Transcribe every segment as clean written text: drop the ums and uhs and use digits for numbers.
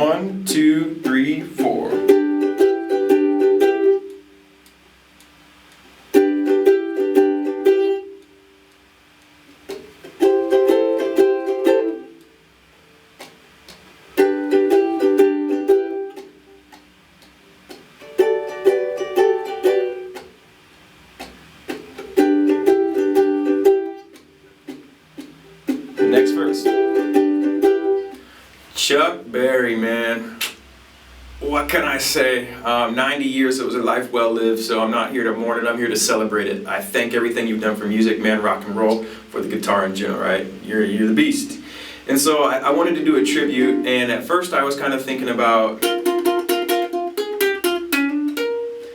1, 2, 3, 4. Next verse. Chuck Berry, man. What can I say? 90 years, it was a life well lived, so I'm not here to mourn it, I'm here to celebrate it. I thank everything you've done for music, man, rock and roll, for the guitar in general, right? You're the beast. And so I wanted to do a tribute, and at first I was kind of thinking about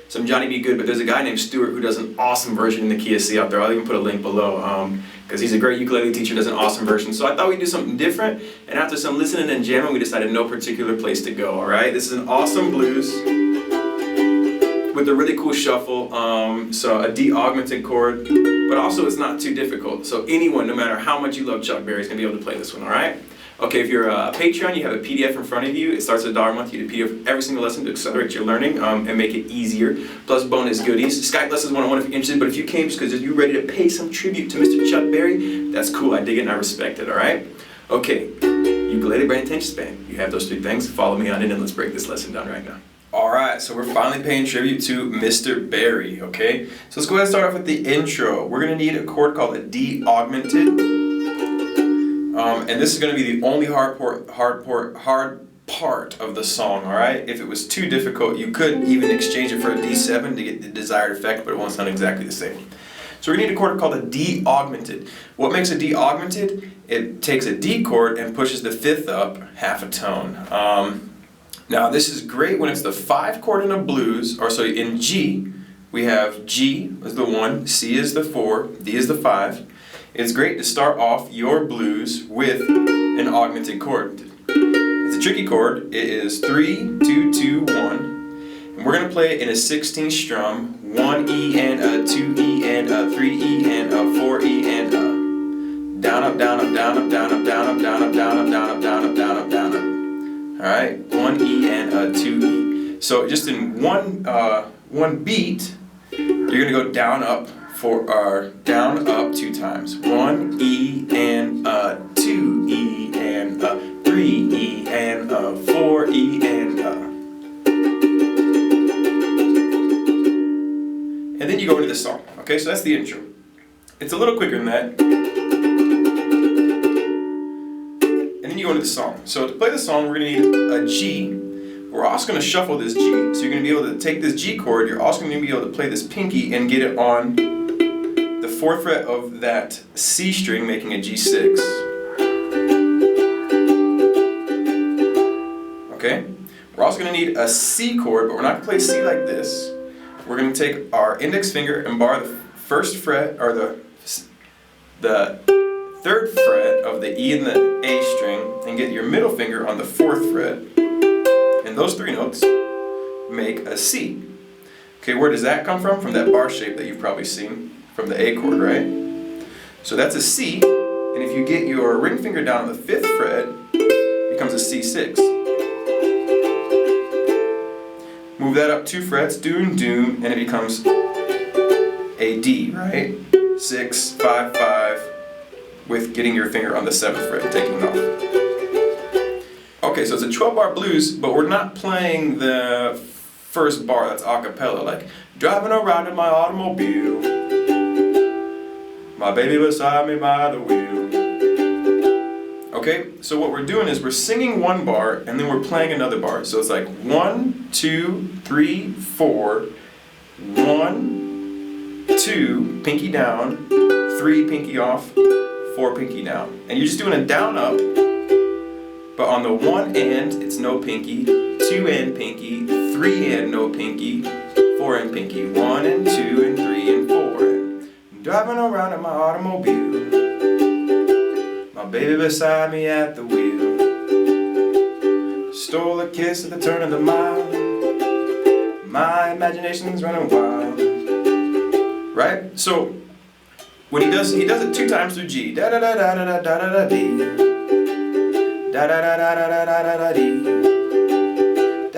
some Johnny B. Good, but there's a guy named Stuart who does an awesome version in the key of C out there. I'll even put a link below, because he's a great ukulele teacher, does an awesome version. So I thought we'd do something different, and after some listening and jamming, we decided no particular place to go, alright? This is an awesome blues with a really cool shuffle, so a D augmented chord, but also it's not too difficult. So anyone, no matter how much you love Chuck Berry, is going to be able to play this one, alright? Okay, if you're a Patreon, you have a PDF in front of you. It starts at $1 a month. You get a PDF of every single lesson to accelerate your learning and make it easier. Plus bonus goodies. Skype lessons 101 if you're interested, but if you came just because you're ready to pay some tribute to Mr. Chuck Berry, that's cool. I dig it and I respect it, alright? Okay, ukulele, brain, attention span. You have those three things. Follow me on it and let's break this lesson down right now. Alright, so we're finally paying tribute to Mr. Berry, okay? So let's go ahead and start off with the intro. We're going to need a chord called a D augmented. And this is going to be the only hard part of the song, alright? If it was too difficult, you could even exchange it for a D7 to get the desired effect, but it won't sound exactly the same. So we need a chord called a D augmented. What makes a D augmented? It takes a D chord and pushes the fifth up half a tone. Now this is great when it's the 5 chord in a blues, or so in G, we have G is the 1, C is the 4, D is the 5. It's great to start off your blues with an augmented chord. It's a tricky chord. It is 3, 2, 2, 1. And we're going to play it in a 16th strum. 1 E and a 2 E and a 3 E and a 4 E and a. Down, up, down, up, down, up, down, up, down, up, down, up, down, up, down, up, down, up, down, up, down, up. Alright? 1 E and a 2 E. So just in one beat, you're going to go down, up, for our down up 2 times. 1 E and a 2 E and a 3 E and a 4 E and a. And then you go into the song. Okay, so that's the intro. It's a little quicker than that. And then you go into the song. So to play the song, we're going to need a G. We're also going to shuffle this G. So you're going to be able to take this G chord, you're also going to be able to play this pinky and get it on the 4th fret of that C string, making a G6. Okay? We're also going to need a C chord, but we're not going to play C like this. We're going to take our index finger and bar the 1st fret, or the 3rd fret of the E and the A string, and get your middle finger on the 4th fret. And those 3 notes make a C. Okay, where does that come from? From that bar shape that you've probably seen. From the A chord, right? So that's a C, and if you get your ring finger down on the 5th fret, it becomes a C6. Move that up 2 frets, doom, doom, and it becomes a D, right? 6, 5, 5, with getting your finger on the 7th fret and taking it off. Okay, so it's a 12-bar blues, but we're not playing the first bar, that's a cappella, like driving around in my automobile. My baby beside me by the wheel. Okay, so what we're doing is we're singing one bar and then we're playing another bar. So it's like 1, 2, 3, 4, 1, 2, pinky down, 3, pinky off, 4, pinky down. And you're just doing a down up, but on the 1 end it's no pinky, 2 end pinky, 3 end no pinky, 4 end pinky, 1 and 2 and 3 and 4. Driving around in my automobile, my baby beside me at the wheel. Stole a kiss at the turn of the mile, my imagination's running wild. Right? So when he does it 2 times through G. Da da da da da da da da da D. Da da da da da da da da D.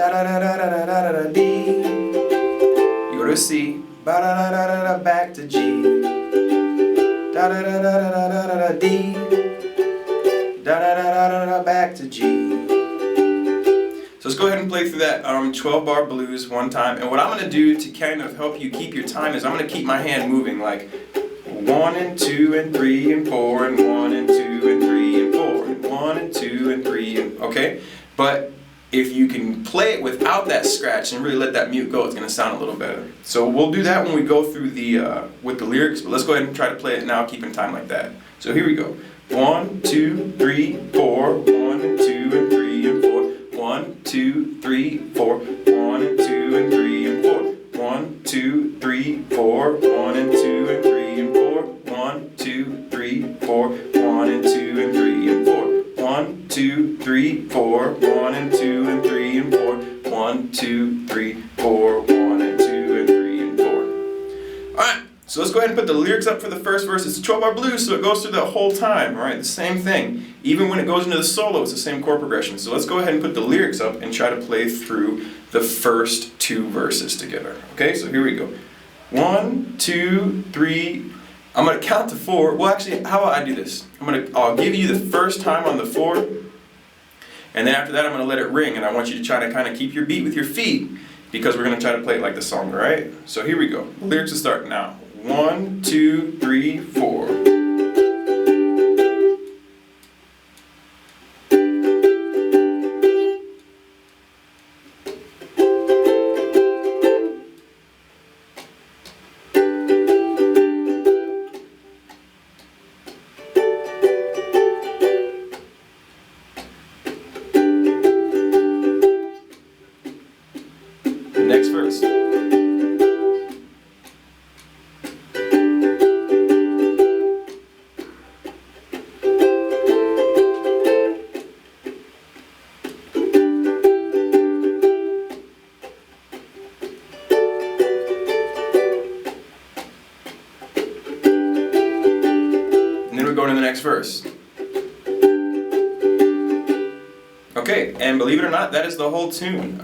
ba da da da da da da da D. You go to C, ba da da da da da, back to G, da da da da da da da da D, da da da da da da, back to G. So let's go ahead and play through that 12-bar blues one time. And what I'm going to do to kind of help you keep your time is I'm going to keep my hand moving, like 1 and 2 and 3 and 4 and 1 and 2 and 3 and 4 and 1 and 2 and 3 and okay. But if you can play it without that scratch and really let that mute go, it's going to sound a little better. So we'll do that when we go through the with the lyrics. But let's go ahead and try to play it now, keeping time like that. So here we go. 1, 2, 3, 4. 1 and 2 and 3 and 4. 1, 2, 3, 4. 1 and 2 and 3 and 4. 1, 2, 3, 4. 1 and 2 and 3 and 4. 1, 2, 3, 4. 1 and 2 and 3 and 4. 1, 2, 3, 4. 1 and 2 and 3 and 4. 1, 2, 3, 4. 1 and 2 and 3 and 4. Alright, so let's go ahead and put the lyrics up for the first verse. It's a 12-bar blues, so it goes through the whole time, alright? The same thing. Even when it goes into the solo, it's the same chord progression. So let's go ahead and put the lyrics up and try to play through the first 2 verses together. Okay, so here we go. 1, 2, 3. I'm going to count to 4. Well, actually, how about I do this? I'll give you the first time on the 4, and then after that I'm going to let it ring, and I want you to try to kind of keep your beat with your feet, because we're going to try to play it like the song, alright? So here we go. The lyrics will start now. 1, 2, 3, 4. Next verse. And then we're going to the next verse. Okay, and believe it or not, that is the whole tune.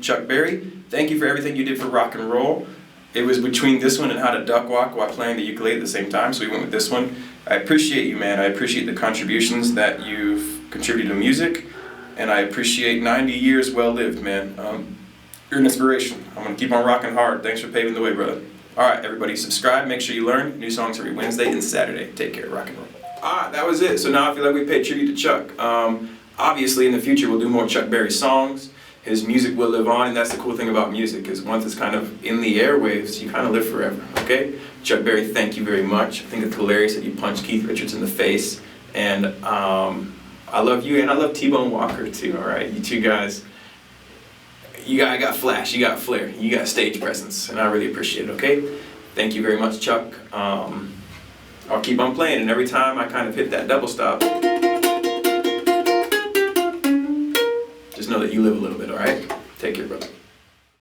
Chuck Berry, thank you for everything you did for rock and roll. It was between this one and How to Duck Walk while playing the ukulele at the same time, so we went with this one. I appreciate you, man. I appreciate the contributions that you've contributed to music, and I appreciate 90 years well lived, man. You're an inspiration. I'm going to keep on rocking hard. Thanks for paving the way, brother. Alright, everybody, subscribe. Make sure you learn. New songs every Wednesday and Saturday. Take care. Rock and roll. Alright, that was it. So now I feel like we paid tribute to Chuck. Obviously, in the future, we'll do more Chuck Berry songs. His music will live on, and that's the cool thing about music, is once it's kind of in the airwaves, you kind of live forever, okay? Chuck Berry, thank you very much. I think it's hilarious that you punched Keith Richards in the face, and I love you, and I love T-Bone Walker, too, all right? You two guys, you got flash, you got flair, you got stage presence, and I really appreciate it, okay? Thank you very much, Chuck. I'll keep on playing, and every time I kind of hit that double stop, just know that you live a little bit, alright? Take care, brother.